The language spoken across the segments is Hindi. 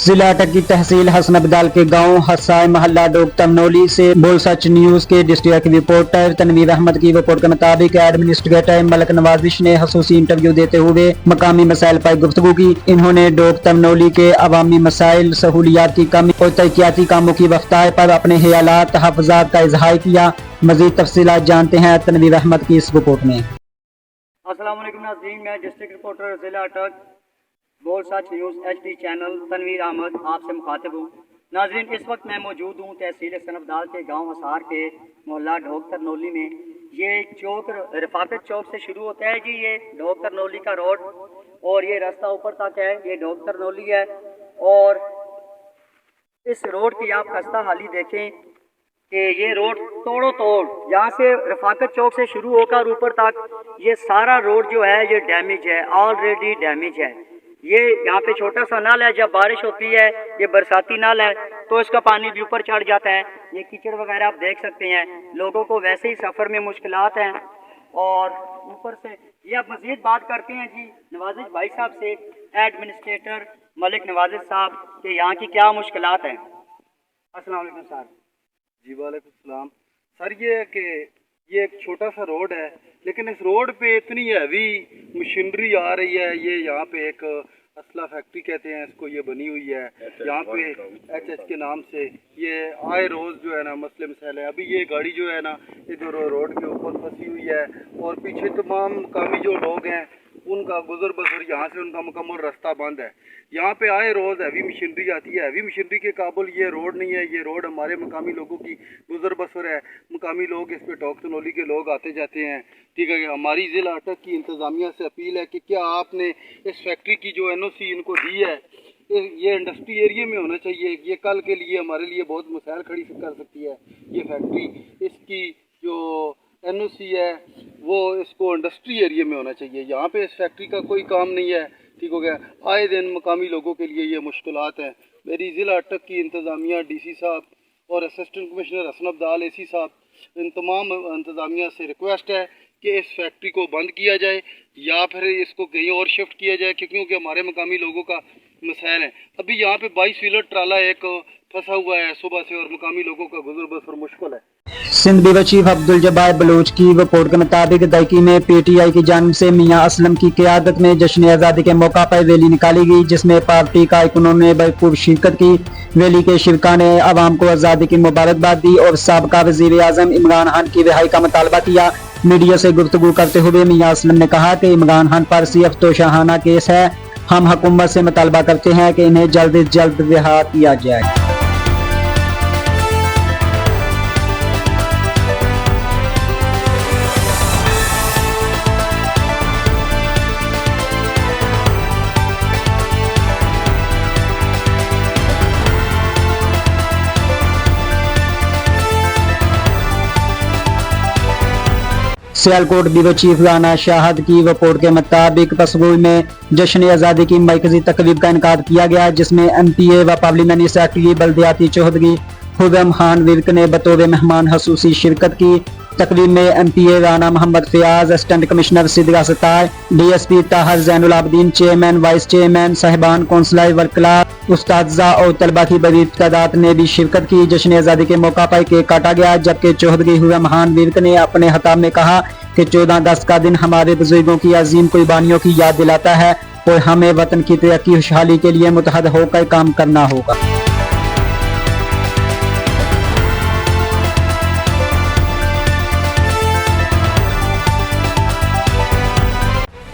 जिला अटक की तहसील हसन अब्दाल के गांव हसाय मोहल्ला डोक तमनोली से बोल सच न्यूज के डिस्ट्रिक्ट रिपोर्टर तनवीर अहमद की रिपोर्ट के मुताबिक एडमिनिस्ट्रेटर मलक नवाजिश ने खसूसी इंटरव्यू देते हुए मकामी मसाइल पर गुफ्तगू की। इन्होंने डोक तमनोली के अवामी मसाइल, सहूलियात की कमी और तरक्याती कामों की रफ्तार पर अपने ख्यालात, तहफ़्फ़ुज़ात का इजहार किया। मज़ीद तफसीलात जानते हैं तनवीर अहमद की इस रिपोर्ट में। अस्सलाम वालेकुम नाज़रीन, मैं डिस्ट्रिक्ट रिपोर्टर जिला Attock Bol Sach news HD channel Tanveer Ahmed आपसे मुखातिब हूँ। नाज़रीन, इस वक्त मैं मौजूद हूँ तहसील हसन अब्दाल के गांव हसार के मोहल्ला ढोक तरनोली में। ये चौक रफाकत चौक से शुरू होता है जी, ये ढोक तरनोली का रोड, और ये रास्ता ऊपर तक है, ये ढोक तरनोली है। और इस रोड की आप खस्ता हाली देखें कि ये रोड तोड़ो तोड़, यहाँ से रफाकत चौक से शुरू होकर ऊपर तक ये सारा रोड जो है ये डैमेज है, ऑलरेडी डैमेज है। ये यहाँ पे छोटा सा नल है, जब बारिश होती है, ये बरसाती नल है, तो इसका पानी भी ऊपर चढ़ जाता है। ये कीचड़ वगैरह आप देख सकते हैं, लोगों को वैसे ही सफ़र में मुश्किलात हैं। और ऊपर से ये आप मज़ीद बात करते हैं जी नवाजिश भाई साहब से, एडमिनिस्ट्रेटर मलिक नवाजिश साहब, कि यहाँ की क्या मुश्किलात हैं। अस्सलाम वालेकुम सर। जी वालेकुम सलाम सर। ये है कि ये एक छोटा सा रोड है, लेकिन इस रोड पे इतनी हैवी मशीनरी आ रही है। ये यहाँ पे एक असला फैक्ट्री कहते हैं इसको, ये बनी हुई है यहाँ पे HH के नाम से। ये आए रोज़ जो है ना मसले मसाइल है। अभी ये गाड़ी जो है ना इधर रोड के ऊपर फंसी हुई है, और पीछे तमाम मकामी जो लोग हैं उनका गुजर बसर, यहाँ से उनका मुकम्मल रास्ता बंद है। यहाँ पे आए रोज़ हैवी मशीनरी आती है। हैवी मशीनरी के काबुल ये रोड नहीं है। ये रोड हमारे मकामी लोगों की गुजर बसर है। मकामी लोग इस पे ढोक तनोली के लोग आते जाते हैं, ठीक है। हमारी ज़िला अटक की इंतज़ामिया से अपील है कि क्या आपने इस फैक्ट्री की जो NOC इनको दी है, ये इंडस्ट्री एरिया में होना चाहिए। ये कल के लिए हमारे लिए बहुत मसाइल खड़ी कर सकती है ये फैक्ट्री। इसकी जो NOC है वो इसको इंडस्ट्री एरिया में होना चाहिए। यहाँ पे इस फैक्ट्री का कोई काम नहीं है, ठीक हो गया। आए दिन मकामी लोगों के लिए ये मुश्किलात हैं। मेरी ज़िला अटक की इंतज़ामिया DC साहब और assistant commissioner Hasan Abdal AC साहब, इन तमाम इंतज़ामिया से रिक्वेस्ट है कि इस फैक्ट्री को बंद किया जाए या फिर इसको कहीं और शिफ्ट किया जाए, क्योंकि हमारे मकामी लोगों का मसाइल है। अभी यहाँ पे 22 व्हीलर ट्राला एक फंसा हुआ है सुबह से, और मकामी लोगों का गुजर बसर मुश्किल है। सिंध ब्यूरो चीफ अब्दुल जब्बार बलोच की रिपोर्ट के मुताबिक दईकी में PTI की जानिब से मियां असलम की क़यादत में जश्न आज़ादी के मौका पर रैली निकाली गई, जिसमें पार्टी कारकुनों ने भरपूर शिरकत की। रैली के शिरका ने आवाम को आज़ादी की मुबारकबाद दी और साबका वज़ीर आज़म इमरान खान की रिहाई का मुतालबा किया। मीडिया से गुफ्तगू करते हुए मियां असलम ने कहा कि इमरान खान पर सिर्फ तोशाहाना केस है। हम हुकूमत से मुतालबा करते हैं कि इन्हें जल्द से जल्द रिहा किया जाए। सियालकोट ब्यूरो चीफ राना शाहद की रिपोर्ट के मुताबिक पसगोई में जश्न आज़ादी की मरकजी तकरीब का इनकार किया गया, जिसमें MPA व पार्लियामेंट्री सेक्रेटरी बल्दियाती चौधरी हुर्रम खान विर्क ने बतौर मेहमान खसूसी शिरकत की। तकरीब में MPA Rana Muhammad Fayyaz, assistant commissioner Sidra Sattar, DSP Tahir Zainul Abideen, chairman, vice chairman, साहिबान कौंसलर, वकला, उस्तादजा और तलबा की बड़ी तादाद ने भी शिरकत की। जश्न आज़ादी के मौका पर केक काटा गया, जबकि चौधरी हुर्रम खान विर्क ने अपने खिताब में कहा कि 14 अगस्त का दिन हमारे बुजुर्गों की अजीम कुर्बानियों की याद दिलाता है और हमें वतन की तरक्की खुशहाली के लिए मुतहद होकर काम करना होगा।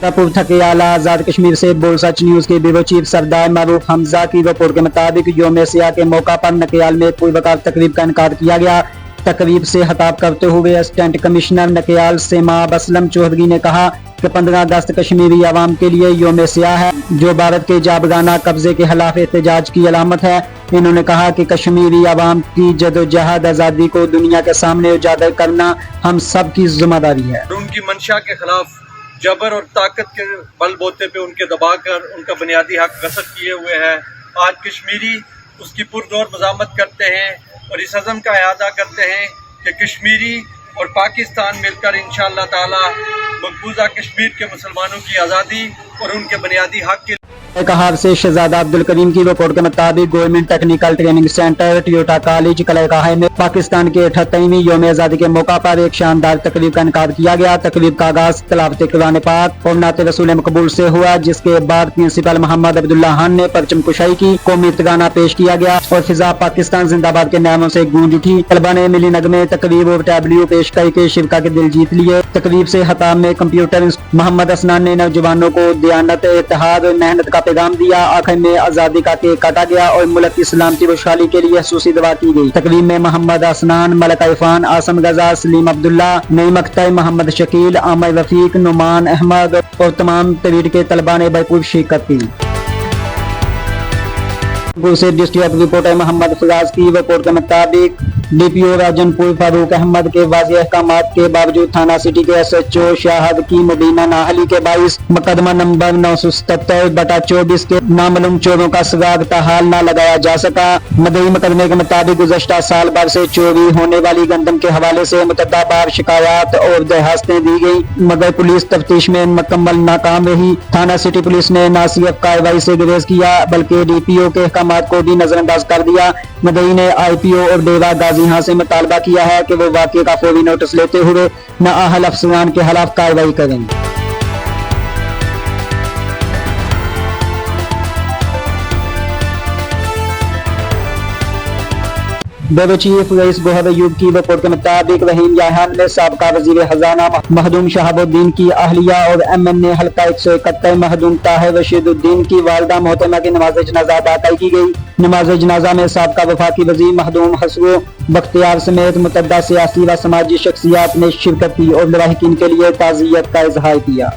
थके आला आज़ाद कश्मीर से बोल सच न्यूज के ब्यूरो चीफ सरदार मरूफ हमजा की रिपोर्ट के मुताबिक योम सियाह के मौका पर नकियाल में पूर्वकार तकरीब का इनकार किया गया। तकरीब से खिताब करते हुए असिस्टेंट कमिश्नर नकियाल सेमाब असलम चौधरी ने कहा कि 15 अगस्त कश्मीरी आवाम के लिए योम सियाह है, जो भारत के जाबराना कब्जे के खिलाफ एहतजाज की अलामत है। इन्होंने कहा कि कश्मीरी आवाम की जदोजहद आज़ादी को दुनिया के सामने उजागर करना हम सब की जिम्मेदारी है। उनकी मंशा के खिलाफ जबर और ताकत के बलबूते पे उनके दबाकर उनका बुनियादी हक गसब किए हुए है। आज कश्मीरी उसकी पुरजोर मज़ामत करते हैं और इस अज़म का इरादा करते हैं कि कश्मीरी और पाकिस्तान मिलकर इंशाअल्लाह ताला मकबूजा कश्मीर के मुसलमानों की आज़ादी और उनके बुनियादी हक के कहार से शहजादा अब्दुल करीम की रिपोर्ट के मुताबिक government technical training centre Toyota college कलरकाहा में पाकिस्तान के 78वीं यौम आज़ादी के मौका पर एक शानदार तकरीब का इनकार किया गया। तकरीब का आगाज तिलावत कुरान पाक और नाते रसूल मकबूल से हुआ, जिसके बाद प्रिंसिपल मोहम्मद अब्दुल्ला खान ने परचम कुशाई की, कौमी तराना पेश किया गया और फिजा पाकिस्तान जिंदाबाद के नामों से गूंज उठी। तलबा ने मिली नगमे, तकरीब और टैबलियो पेश करके शिरका के दिल जीत लिए। तकरीब से खताब में कंप्यूटर मोहम्मद असनान ने नौजवानों को दयानत, इत्तेहाद और मेहनत का पैगाम दिया। आखिर में आजादी का केक काटा गया और मुल्क की सलामती खुशहाली के लिए खसूसी दुआ की गई। तकरीब में मोहम्मद असनान, मलक इरफान, आसम गजा, सलीम अब्दुल्ला, नईम अख्तर, मोहम्मद शकील, आमिर रफीक, नुमान अहमद और तमाम तवीर के तलबा ने भरपूर शिरकत की। से डिस्ट्रिक्ट रिपोर्टर मोहम्मद फराज की रिपोर्ट के मुताबिक डीपीओ राजनपुर फारूक अहमद के वाज़ेह अहकामात के बावजूद थाना सिटी के एसएचओ शाहद की मुबीना नाअहली के बाइस मुकदमा नंबर 977/24 के नामालूम चोरों का सुराग ताहाल न लगाया जा सका। मदई मुकदमे के मुताबिक गुज़श्ता साल भर से चोरी होने वाली गंदम के हवाले से मुतअद्दिद बार शिकायत और दरखास्तें दी गई, मगर पुलिस तफ्तीश में मुकम्मल नाकाम रही। थाना सिटी पुलिस ने न सिर्फ कार्रवाई से गुरेज किया बल्कि डीपीओ के अहकामात को भी नजरअंदाज कर दिया। मदई ने आईपीओ और देवा गाजी यहाँ से मुतालबा किया है कि वो वाक़े का फौरी नोटिस लेते हुए नाअहल अफसरान के खिलाफ कार्रवाई करें। Bureau chief rice Gohar Ayub की रिपोर्ट के मुताबिक रहीम याहान ने साबका वजीर खजाना महदूम शहाबुद्दीन की अहलिया और MNA हल्का 171 महदूम ताहिर रशीदुद्दीन की वालदा मोहतरमा की नमाज जनाजा अदा की गई। नमाज जनाजा में साबका वफाकी वजीर महदूम हसरो बख्तियार समेत मुतअद्दिद सियासी व समाजी शख्सियात ने शिरकत की और लवाहिकीन के लिए ताज़ियत का इजहार किया।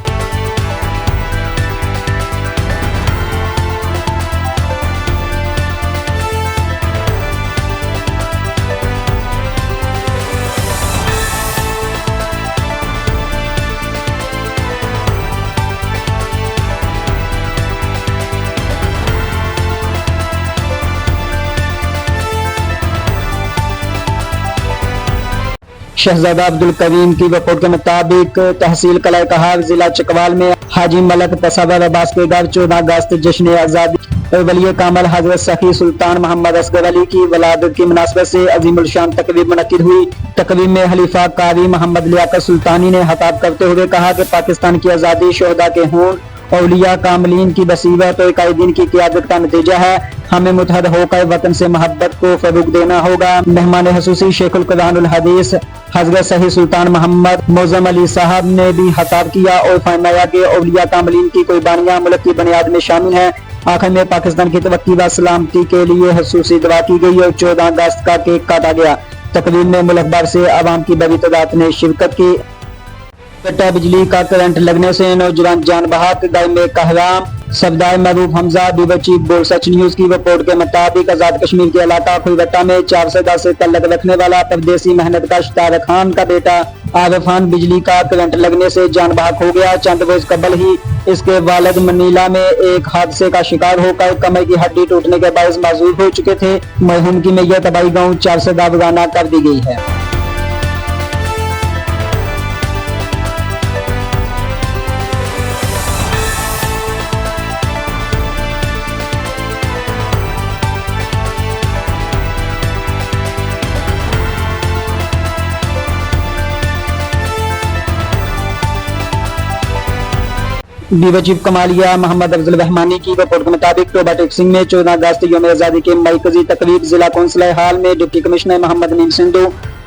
शहजादा अब्दुल करीम की रिपोर्ट के मुताबिक तहसील कलरकाहा जिला चकवाल में हाजी मलक तसव्वुर अब्बास के घर 14 अगस्त जश्न आज़ादी और वली कामल हजरत सखी सुल्तान मोहम्मद असगर अली की वलादत की मुनासबत से अजीमुल शान तकरीब मुनक्किद हुई। तकरीब में खलीफा कारी मोहम्मद लियाकत सुल्तानी ने खिताब करते हुए कहा कि पाकिस्तान की आज़ादी शोहदा के खून, औलिया कामलीन की बसीरत और कायदीन की क़यादत का नतीजा है। हमें मुतहद होकर वतन से मोहब्बत को फरोग देना होगा। मेहमान खसूसी शेखुल कुरानुल हदीस हजरत सही सुल्तान मोहम्मद मोज़म अली साहब ने भी खिताब किया और फरमाया कि औलिया कामलीन की कुर्बानियां मुल्क की बुनियाद में शामिल हैं। आखिर में पाकिस्तान की तरक्की व सलामती के लिए खसूसी दुआ की गई और 14 अगस्त का केक काटा गया। तकरीब में मुल्क भर से आवाम की बड़ी तादाद ने शिरकत की। कट्टा बिजली का करंट लगने से नौजवान जान बहक, घर में कहराम। सफदार मरूफ हमजा ब्यूरो चीफ बोल सच न्यूज की रिपोर्ट के मुताबिक आजाद कश्मीर के इलाका खुलवट्टा में 4 सदा से तल्लक रखने वाला परदेसी मेहनत कश तारक खान का बेटा आरिफ खान बिजली का करंट लगने से जान बहक हो गया। चंद रोज कबल ही इसके वालिद मनीला में एक हादसे का शिकार होकर कमर की हड्डी टूटने के बायस माजूर हो चुके थे। मरहूम की मैयत तबाही गाँव 4 सदा बगाना कर दी गई है। ब्यूरो चीफ कमालिया मोहम्मद अफजल रहमानी की रिपोर्ट के मुताबिक टोबा टेक्सिंग में 14 अगस्त यौम आज़ादी के मरकजी तकरीब जिला कौंसिल हाल में डिप्टी कमिश्नर मोहम्मद नीम सिंधु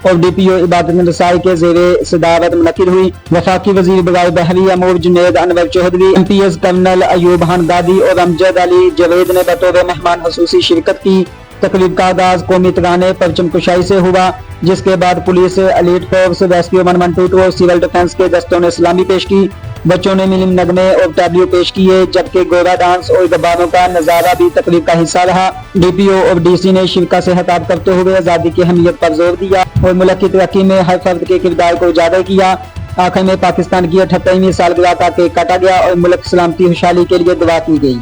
और डीपीओ इबादत रसाई के जेरे सदारत मुनक्किद हुई। वफाकी वजीर बगाई बहरी अमूर जुनेद अनवर चौधरी, MPS कर्नल अयूब खान गादी और अमजद अली जवेद ने बतौर मेहमान खसूसी शिरकत की। तकरीब का आगाज कौमी तराने परचम कुशाई से हुआ, जिसके बाद पुलिस, एलीट फोर्स, रेस्क्यू 112 और सिविल डिफेंस के दस्तों ने सलामी पेश की। बच्चों ने मिलिम नगमे और टैबलियो पेश किए, जबकि गोरा डांस और गब्बारों का नजारा भी तकरीब का हिस्सा रहा। डीपीओ और DC ने शिरका से खिताब करते हुए आज़ादी की अहमियत पर जोर दिया और मुल्क की तरक्की में हर फर्द के किरदार को उजागर किया। आखिर में पाकिस्तान की 78वीं सालगिरह का केक काटा गया और मुल्क की सलामती खुशहाली के लिए दुआ की गई।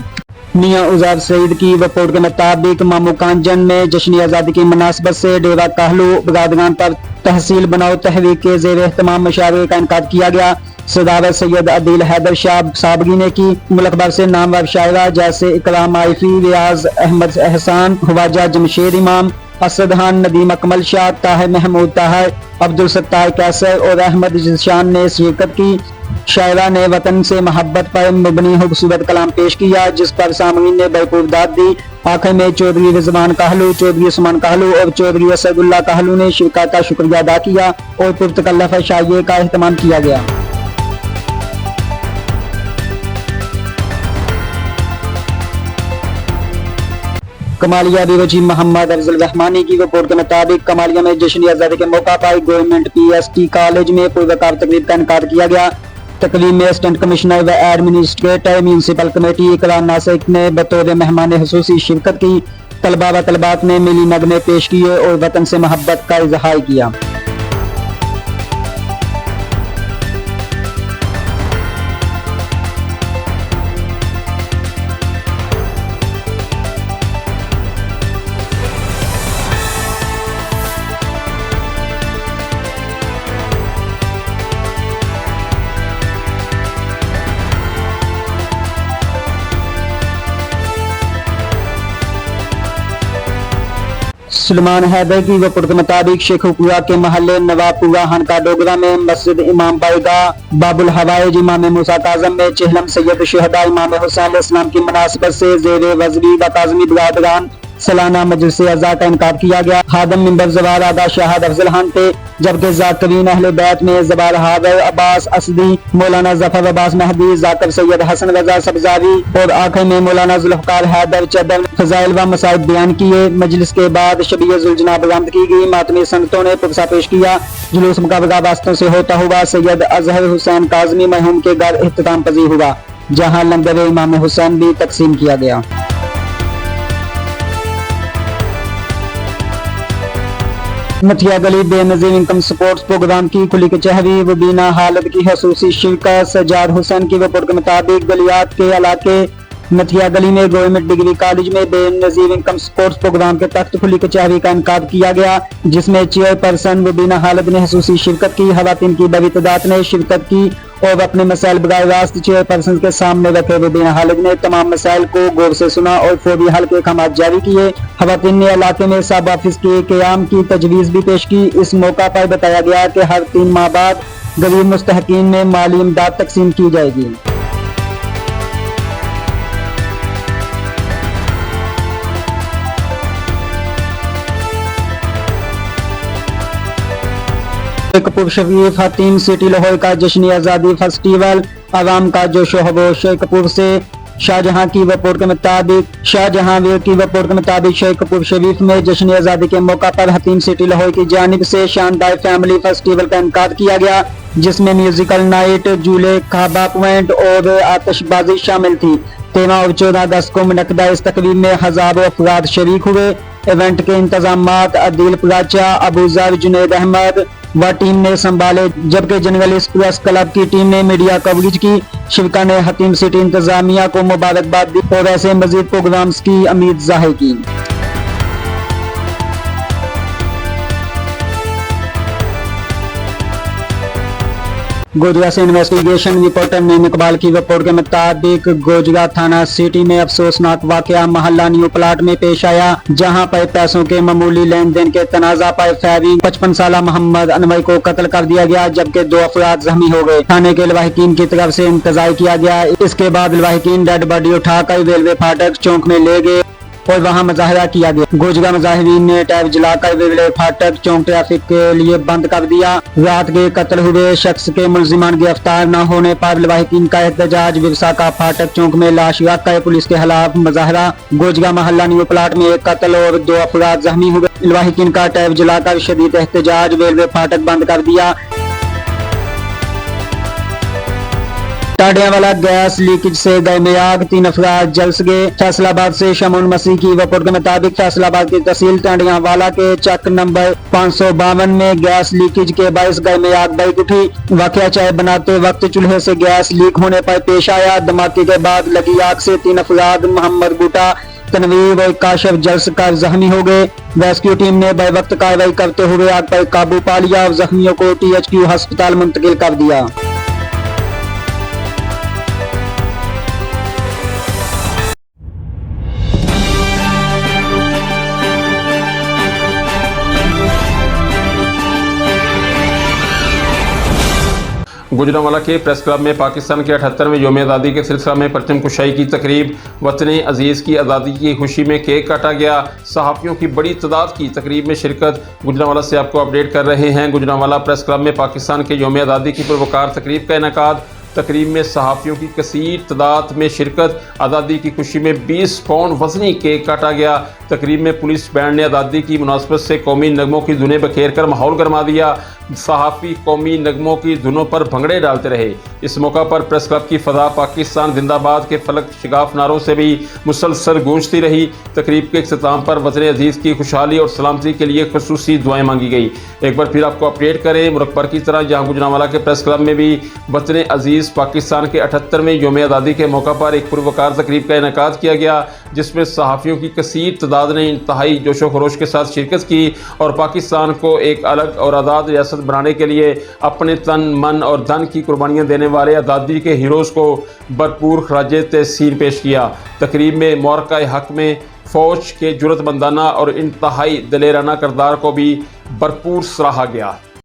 मियां उजार सईद की रिपोर्ट के मुताबिक मामू कांजन में जश्न आज़ादी की मुनासबत से डेरा कहलू बरादरान पर तहसील बनाओ तहरीक के जेर एहतमाम मुशावरे का इनकाद किया गया। सदावत सैयद अदील हैदर शाह साबगी ने की। मुल्क भर से नामवर शायरा जैसे इकराम आइफी, रियाज अहमद एहसान, ख्वाजा जमशेद इमाम, असद खान, नदीम अकमल शाह, ताहिर महमूद ताहिर, अब्दुल सत्तार कैसर और अहमद जिशान ने शिरकत की। शायरा ने वतन से मोहब्बत पर मुबनी खूबसूरत कलाम पेश किया, जिस पर सामईन ने भरपूर दाद दी। आखिर में चौधरी रिजवान कहलू, चौधरी उस्मान कहलू और चौधरी असदुल्ला कहलू ने शिरकत का शुक्रिया अदा किया और पुरतकल्लफ शाइए का एहतमाम किया गया। कमालिया बीरोची मोहम्मद अफजल रहमानी की रिपोर्ट के मुताबिक कमालिया में जश्न आज़ादी के मौका पर गवर्नमेंट PST कॉलेज में पुरवकार तकरीब का इनकार किया गया। तकरीब में असिस्टेंट कमिश्नर व एडमिनिस्ट्रेटर म्यूनसिपल कमेटी इकरार नासिक ने बतौर मेहमान खुसूसी शिरकत की। तलबा व तलबात ने मिली नगमे पेश किए और वतन से मोहब्बत का इजहार किया। सुलेमान हैदर की रिपोर्ट के मुताबिक शेखुपुरा के महल्ले नवाबपुरा हनका डोगरा में मस्जिद इमाम बाईगा बाबुल हवाइज इमाम मूसा काज़म में चहलम सैयद शहदा इमाम हुसैन इस्लाम की मुनासिबत से ज़ेरे वज़री व काज़मी बरादरान सालाना मजलिस अज़ा का इनकार किया गया। खादम मिंबर ज़वार आदा शाहद अफजल खान थे, जबकि ज़ाकिरीन अहले बैत में ज़बार हादर अब्बास असदी, मौलाना जफर अब्बास महदी, ज़ाकिर सैयद हसन रजा सब्जावी और आखिर में मौलाना जुल्फ़कार हैदर चदर फज़ाइल व मसाइब बयान किए। मजलिस के बाद शबीह जुलजना बरामद की गई। मातमी संगतों ने पुरसा पेश किया। जुलूस मुकाबला वास्तों से होता हुआ सैयद अजहर हुसैन काज़मी मरहूम के घर इख्तिताम पजीर हुआ, जहाँ लंगर इमाम हुसैन भी तकसीम किया गया। मथिया गली बेनजीर इनकम सपोर्ट्स प्रोग्राम की खुली कचहरी रुबीना हालत की खसूसी शिरकत। सजाद हुसैन की रिपोर्ट के मुताबिक गलियात के इलाके मथिया गली में गवर्नमेंट डिग्री कॉलेज में बेनजीर इनकम सपोर्ट्स प्रोग्राम के तहत खुली कचहरी का इनकाद किया गया, जिसमें चेयरपर्सन रुबीना हालत ने खसूसी शिरकत की। खवातीन की बड़ी तादाद ने शिरकत की और अपने मसाइल बराह रास्त चेयरपर्सन के सामने रखे। रुबीना हालत ने तमाम मसाइल को गौर से सुना और फौरी हल के अहकाम जारी किए। खवातीन ने इलाके में सब ऑफिस के क़याम की तजवीज़ भी पेश की। इस मौका पर बताया गया कि हर 3 माह बाद गरीब मुस्तहकीन में माली इमदाद तकसीम की जाएगी। शेखपुर शरीफ हतीम सिटी लाहौर का जश्न आज़ादी फेस्टिवल आवाम का जोशो खरोश। शेखपुर से शाहजहां की रिपोर्ट के मुताबिक शेखपुर शरीफ में जश्न आज़ादी के मौका पर हतीम सिटी लाहौर की जानिब से शानदार फैमिली फेस्टिवल का इनकाद किया गया, जिसमें म्यूजिकल नाइट, झूले, खाबा पॉइंट और आतिशबाजी शामिल थी। 13 और 14 अगस्त को मुनक्किदा इस तकरीब में हजारों अफराद शरीक हुए। इवेंट के इंतजामात अदील प्राचा, अबूजर, जुनैद अहमद व टीम ने संभाले, जबकि जर्नलिस्ट प्रेस क्लब की टीम ने मीडिया कवरेज की। शिरका ने हतीम सिटी इंतजामिया को मुबारकबाद दी और ऐसे मजीद प्रोग्राम्स की उम्मीद जाहिर की। गोजरा से इन्वेस्टिगेशन रिपोर्टर नईम इकबाल की रिपोर्ट के मुताबिक गोजरा थाना सिटी में अफसोसनाक वाकया मोहल्ला न्यू प्लाट में पेश आया, जहां पर पैसों के मामूली लेन देन के तनाजा पर फायरिंग 55 साल मोहम्मद अनवर को कत्ल कर दिया गया, जबकि 2 अफराद जख्मी हो गए। थाने के लवाहिकीन की तरफ से इंतजार किया गया। इसके बाद लवाहिकीन डेड बॉडी उठाकर रेलवे फाटक चौक में ले गए और वहां मुजाहिरा किया गया। गोजरा मुजाहिरीन ने टैब जलाकर रेलवे फाटक चौक ट्रैफिक के लिए बंद कर दिया। रात के कत्ल हुए शख्स के मुलजिमान गिरफ्तार न होने पर लवाहिकीन का एहतजाज। विरसा का फाटक चौक में लाश रखकर पुलिस के खिलाफ मुजाहिरा। गोजरा मोहल्ला न्यू प्लाट में 1 कत्ल और 2 अफराद जख्मी हुए। लवाहिकीन का टैब जलाकर शदीद एहतजाज, रेलवे फाटक बंद कर दिया। टाडियावाला गैस लीकेज से घर में आग, 3 अफराद जल गए। फैसलाबाद से शमून मसीह की रिपोर्ट के मुताबिक फैसलाबाद की तहसील टाडियावाला के चक नंबर 552 में गैस लीकेज के बायस घर में आग भड़क उठी। वाकया चाय बनाते वक्त चूल्हे से गैस लीक होने पर पेश आया। धमाके के बाद लगी आग से 3 अफराद मोहम्मद बूटा, तनवीर और काशिफ जल्स कर जख्मी हो गए। रेस्क्यू टीम ने बर वक्त कार्रवाई करते हुए आग पर काबू पा लिया और जख्मियों को THQ अस्पताल मुंतकिल कर दिया। गुजरांवाला के प्रेस क्लब में पाकिस्तान के 78वें यौम आज़ादी के सिलसिला में परचम कुशाई की तकरीब। वतन अजीज़ की आज़ादी की खुशी में केक काटा गया। सहाफ़ियों की बड़ी तादाद की तकरीब में शिरकत। गुजरांवाला से आपको अपडेट कर रहे हैं। गुजरांवाला प्रेस क्लब में पाकिस्तान के यौम आज़ादी की पुरवकार तकरीब का इनेकाद। तकरीब में सहाफ़ियों की कसीर तादाद में शिरकत। आज़ादी की खुशी में 20 पाउंड वज़नी केक काटा गया। तकरीब में पुलिस बैंड ने आज़ादी की मुनासबत से कौमी नगमों की धुनें बखेर कर माहौल गरमा दिया। सहाफ़ी कौमी नगमों की धुनों पर भंगड़े डालते रहे। इस मौका पर प्रेस क्लब की फ़ज़ा पाकिस्तान जिंदाबाद के फलक शिगाफ नारों से भी मुसलसल गूंजती रही। तकरीब के इख्तिताम पर वतन अजीज़ की खुशहाली और सलामती के लिए खुसूसी दुआएं मांगी गई। एक बार फिर आपको अपडेट करें, मुल्क भर की तरह जहाँ गुजरांवाला के प्रेस क्लब में भी वतन अजीज़ पाकिस्तान के 78वें यौम आज़ादी के मौका पर एक पुरवकार तकरीब का इनेकाद किया गया, जिसमें सहाफ़ियों की कसीर तादाद ने इंतहाई जोशो खरोश के साथ शिरकत की और पाकिस्तान को एक अलग और आज़ाद रियासत बनाने के लिए अपने तन, मन और धन की कुर्बानियाँ देने वाले आज़ादी के हीरोज़ को भरपूर खराज तहसीन पेश किया। तकरीब में मोरका हक में फ़ौज के जुर्रतमंदाना और इंतहाई दलेराना किरदार को भी भरपूर सराहा गया।